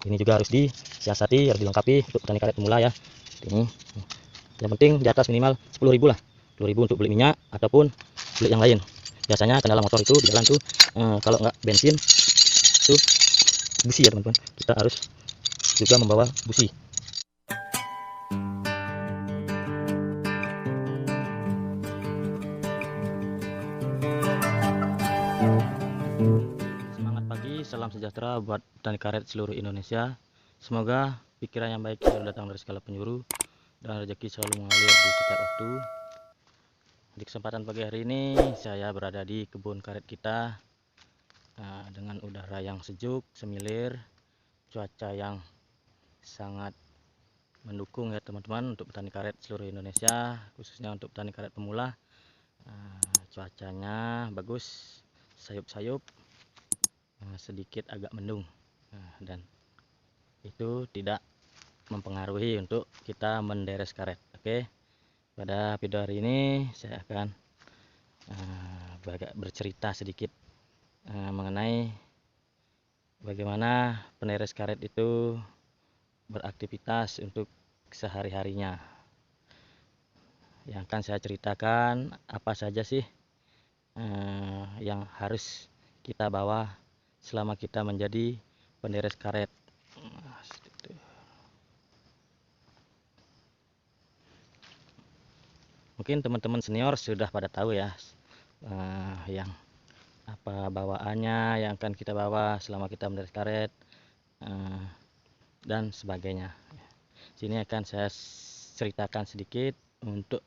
Ini juga harus disiasati, harus dilengkapi untuk petani karet pemula ya. Ini yang penting di atas minimal 10.000 lah, 10.000 untuk beli minyak ataupun beli yang lain. Biasanya kendala motor itu di jalan tuh kalau nggak bensin itu busi ya teman-teman. Kita harus juga membawa busi. Semangat pagi, salam sejahtera buat petani karet seluruh Indonesia. Semoga pikiran yang baik selalu datang dari segala penjuru dan rezeki selalu mengalir di setiap waktu. Di kesempatan pagi hari ini saya berada di kebun karet kita dengan udara yang sejuk, semilir, cuaca yang sangat mendukung ya teman-teman untuk petani karet seluruh Indonesia, khususnya untuk petani karet pemula. Cuacanya bagus, sayup-sayup, sedikit agak mendung, dan itu tidak mempengaruhi untuk kita menderes karet. Oke, pada video hari ini saya akan bercerita sedikit mengenai bagaimana penderes karet itu beraktivitas untuk sehari-harinya. Yang akan saya ceritakan apa saja sih yang harus kita bawa selama kita menjadi penderes karet. Mungkin teman-teman senior sudah pada tahu ya yang apa bawaannya yang akan kita bawa selama kita menderes karet dan sebagainya. Sini akan saya ceritakan sedikit untuk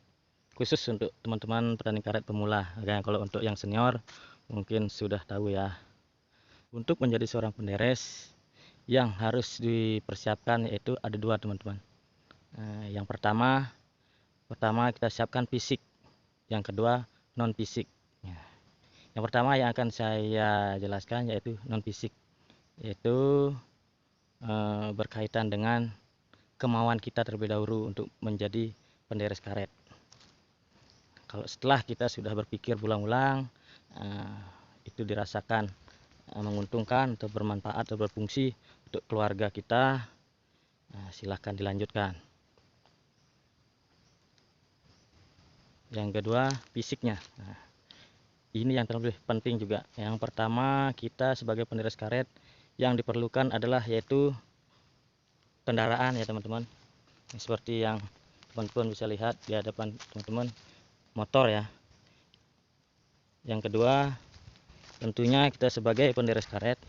khusus untuk teman-teman petani karet pemula. Kalau untuk yang senior mungkin sudah tahu ya. Untuk menjadi seorang penderes yang harus dipersiapkan yaitu ada dua teman-teman. Yang pertama kita siapkan fisik, yang kedua non fisik. Yang pertama yang akan saya jelaskan yaitu non fisik, yaitu berkaitan dengan kemauan kita terlebih dahulu untuk menjadi penderes karet. Kalau setelah kita sudah berpikir berulang-ulang, itu dirasakan menguntungkan atau bermanfaat atau berfungsi untuk keluarga kita, silahkan dilanjutkan. Yang kedua, fisiknya. Ini yang terlebih penting juga. Yang pertama, kita sebagai penderes karet yang diperlukan adalah yaitu kendaraan ya teman-teman. Seperti yang teman-teman bisa lihat di hadapan teman-teman, motor ya. Yang kedua, tentunya kita sebagai penderes karet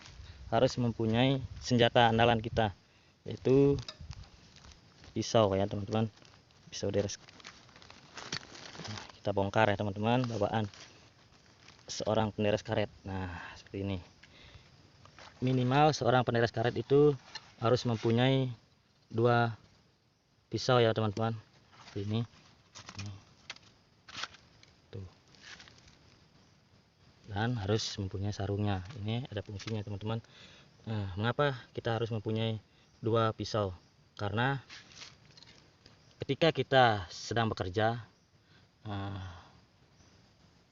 harus mempunyai senjata andalan kita, yaitu pisau ya teman-teman, pisau deres. Kita bongkar ya teman-teman bawaan seorang penderes karet. Nah, seperti ini. Minimal seorang penderes karet itu harus mempunyai 2 pisau ya teman-teman. Ini. Tuh. Dan harus mempunyai sarungnya. Ini ada fungsinya teman-teman. Mengapa kita harus mempunyai 2 pisau? Karena ketika kita sedang bekerja,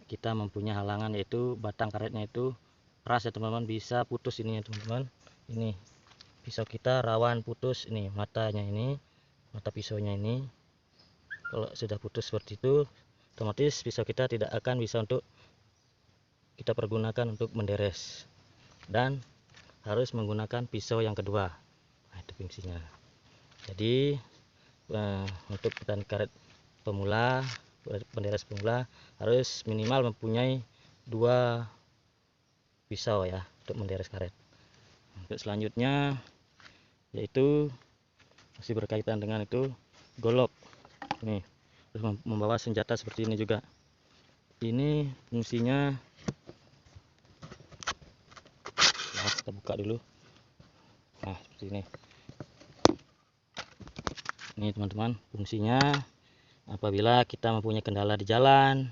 kita mempunyai halangan yaitu batang karetnya itu keras ya teman-teman, bisa putus ini ya teman-teman. Ini pisau kita rawan putus, ini matanya, ini mata pisaunya ini. Kalau sudah putus seperti itu, otomatis pisau kita tidak akan bisa untuk kita pergunakan untuk menderes, dan harus menggunakan pisau yang kedua. Nah, itu fungsinya. Jadi untuk petani karet pemula, penderes pemula harus minimal mempunyai 2 pisau ya untuk menderes karet. Untuk selanjutnya yaitu masih berkaitan dengan itu golok. Nih, harus membawa senjata seperti ini juga. Ini fungsinya, nah, kita buka dulu. Nah, seperti ini. Ini teman-teman, fungsinya apabila kita mempunyai kendala di jalan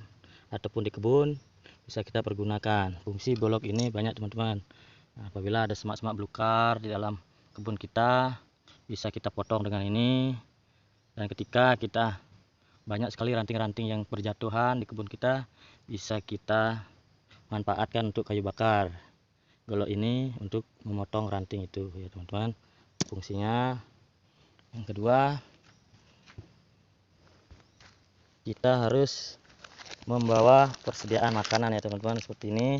ataupun di kebun, bisa kita pergunakan. Fungsi golok ini banyak teman-teman. Apabila ada semak-semak belukar di dalam kebun kita, bisa kita potong dengan ini. Dan ketika kita banyak sekali ranting-ranting yang berjatuhan di kebun kita, bisa kita manfaatkan untuk kayu bakar. Golok ini untuk memotong ranting itu ya teman-teman. fungsinya. Yang kedua, kita harus membawa persediaan makanan ya teman-teman, seperti ini,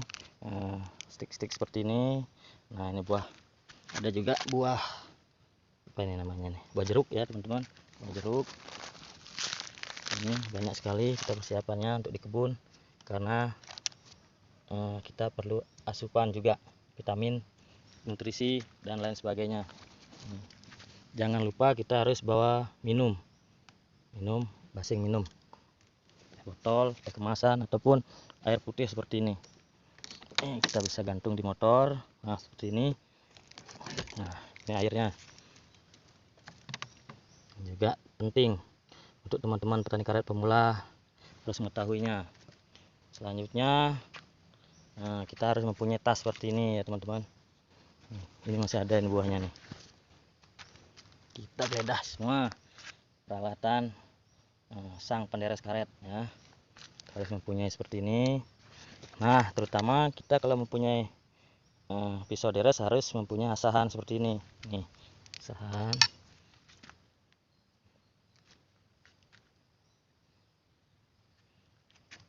stik-stik seperti ini. Nah ini buah, ada juga buah apa ini namanya nih, buah jeruk ya teman-teman, buah jeruk. Ini banyak sekali kita persiapannya untuk di kebun, karena kita perlu asupan juga, vitamin, nutrisi dan lain sebagainya. Jangan lupa kita harus bawa minum basing minum, botol, kemasan ataupun air putih seperti ini. Kita bisa gantung di motor. Nah seperti ini. Nah ini airnya. Juga penting untuk teman-teman petani karet pemula harus mengetahuinya. Selanjutnya kita harus mempunyai tas seperti ini ya teman-teman. Ini masih ada ini buahnya nih. Kita geledah semua peralatan sang penderes karet ya. Harus mempunyai seperti ini. Nah terutama kita kalau mempunyai pisau deres harus mempunyai asahan seperti ini. Nih asahan.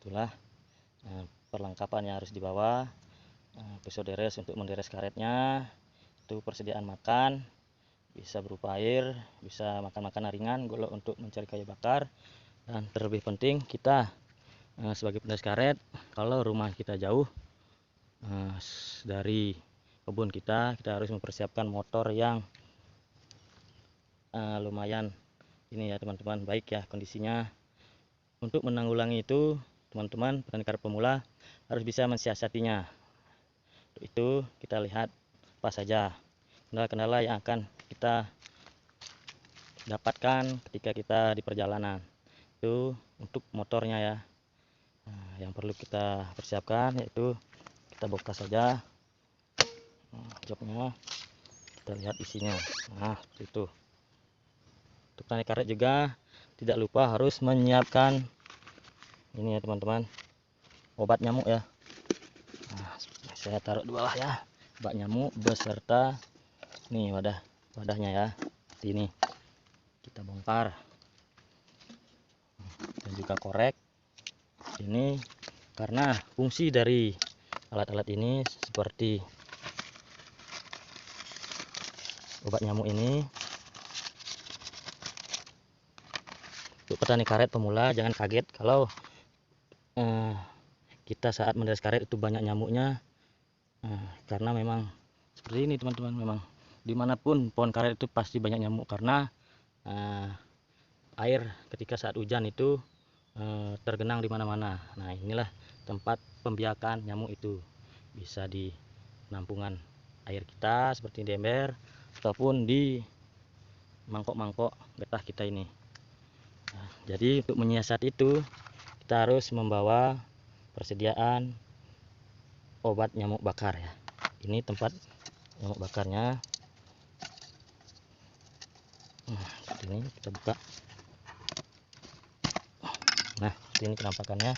Itulah perlengkapan yang harus dibawa. Pisau deres untuk menderes karetnya, itu persediaan makan, bisa berupa air, bisa makan makanan ringan, golok untuk mencari kayu bakar. Dan terlebih penting kita sebagai penderes karet, kalau rumah kita jauh dari kebun kita harus mempersiapkan motor yang lumayan ini ya teman-teman, baik ya kondisinya. Untuk menanggulangi itu teman-teman petani karet pemula harus bisa mensiasatinya. Untuk itu kita lihat apa saja kendala-kendala yang akan kita dapatkan ketika kita di perjalanan. Itu untuk motornya ya. Nah, yang perlu kita persiapkan yaitu kita buka saja joknya, kita lihat isinya. Nah seperti itu. Untuk petani karet juga tidak lupa harus menyiapkan ini ya teman-teman, obat nyamuk ya. Nah, saya taruh dua lah ya, obat nyamuk beserta nih wadahnya ya. Ini kita bongkar dan juga korek ini, karena fungsi dari alat-alat ini seperti obat nyamuk ini. Untuk petani karet pemula jangan kaget kalau kita saat menderes karet itu banyak nyamuknya, karena memang seperti ini teman-teman. Memang dimanapun pohon karet itu pasti banyak nyamuk, karena air ketika saat hujan itu tergenang di mana-mana. Nah inilah tempat pembiakan nyamuk itu, bisa di penampungan air kita seperti di ember ataupun di mangkok-mangkok getah kita ini. Nah, jadi untuk menyiasat itu kita harus membawa persediaan obat nyamuk bakar ya. Ini tempat nyamuk bakarnya. Seperti ini kita buka. Nah seperti ini penampakannya.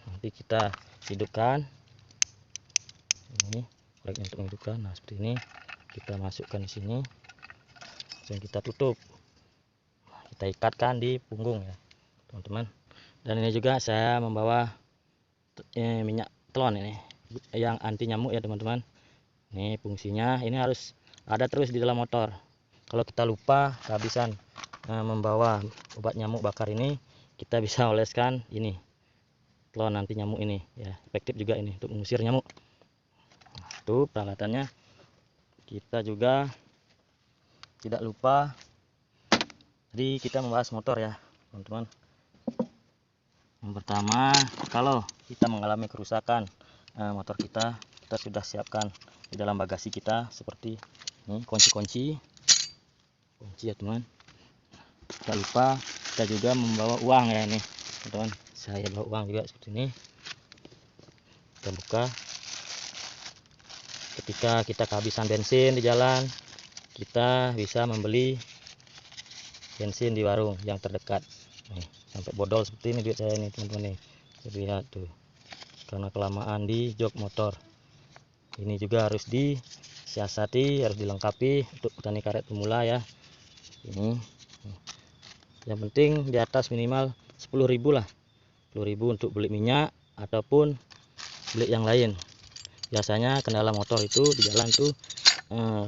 Nanti kita hidupkan ini korek untuk menghidupkan. Nah seperti ini kita masukkan di sini dan kita tutup. Kita ikatkan di punggung ya teman-teman. Dan ini juga saya membawa minyak telon ini yang anti nyamuk ya teman-teman. Ini fungsinya, ini harus ada terus di dalam motor. Kalau kita lupa kehabisan membawa obat nyamuk bakar ini, kita bisa oleskan ini telon anti nyamuk ini ya, efektif juga ini untuk mengusir nyamuk. Nah, itu peralatannya. Kita juga tidak lupa, jadi kita membahas motor ya teman-teman. Yang pertama, kalau kita mengalami kerusakan motor kita sudah siapkan di dalam bagasi kita seperti ini kunci ya teman. Tidak lupa kita juga membawa uang ya ini teman-teman. Saya bawa uang juga seperti ini. Kita buka. Ketika kita kehabisan bensin di jalan, kita bisa membeli bensin di warung yang terdekat. Nih, sampai bodol seperti ini duit saya nih teman-teman nih. Lihat tuh, karena kelamaan di jok motor. Ini juga harus siasati, harus dilengkapi untuk petani karet pemula ya. Ini yang penting di atas minimal 10.000 lah, 10.000 untuk beli minyak ataupun beli yang lain. Biasanya kendala motor itu di jalan tuh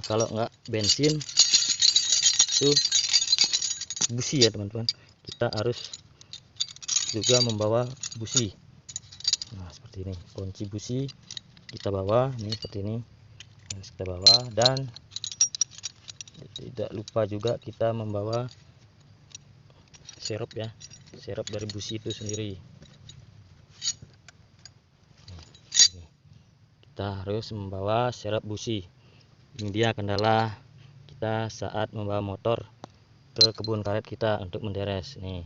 kalau nggak bensin tuh busi ya teman-teman, kita harus juga membawa busi. Nah seperti ini, kunci busi kita bawa, ini seperti ini harus kita bawa. Dan tidak lupa juga kita membawa serep ya, serep dari busi itu sendiri. Kita harus membawa serep busi. Ini dia kendala kita saat membawa motor ke kebun karet kita untuk menderes. Nih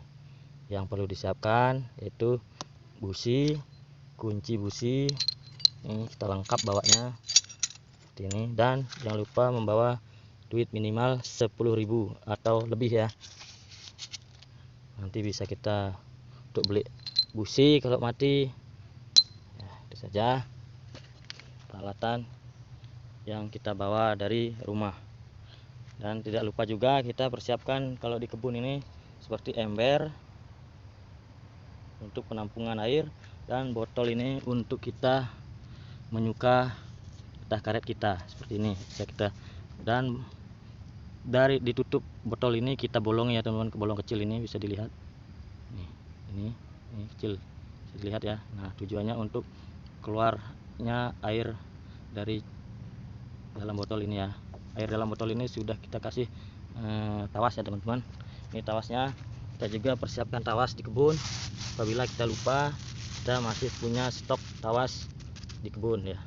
yang perlu disiapkan yaitu busi, kunci busi, ini kita lengkap bawanya seperti ini. Dan jangan lupa membawa duit minimal 10.000 atau lebih ya, nanti bisa kita untuk beli busi kalau mati ya. Itu saja peralatan yang kita bawa dari rumah. Dan tidak lupa juga kita persiapkan kalau di kebun ini seperti ember untuk penampungan air, dan botol ini untuk kita menyuka getah karet kita seperti ini bisa kita. Dan dari ditutup botol ini kita bolong ya teman-teman, ke bolong kecil ini bisa dilihat nih, ini kecil bisa dilihat ya. Nah tujuannya untuk keluarnya air dari dalam botol ini ya. Air dalam botol ini sudah kita kasih tawas ya teman-teman. Ini tawasnya, kita juga persiapkan tawas di kebun apabila kita lupa, kita masih punya stok tawas di kebun ya.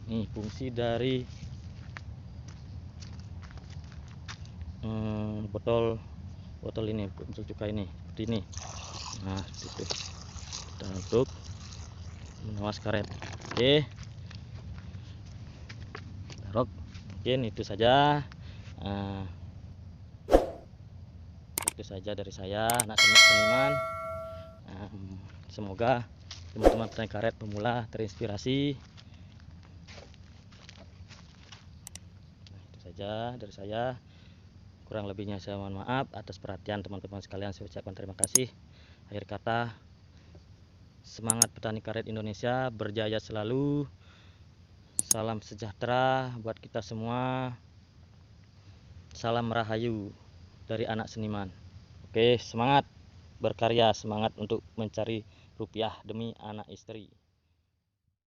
Ini fungsi dari botol ini, botol cuka ini seperti ini. Nah itu kita untuk menawas karet. Oke, taruh. Mungkin itu saja. Itu saja dari saya, anak seniman. Semoga teman-teman petani karet pemula terinspirasi. Nah, itu saja dari saya. Kurang lebihnya saya mohon maaf. Atas perhatian teman-teman sekalian saya ucapkan terima kasih. Akhir kata, semangat petani karet Indonesia, berjaya selalu. Salam sejahtera buat kita semua. Salam rahayu dari anak seniman. Oke, semangat berkarya, semangat untuk mencari rupiah demi anak istri.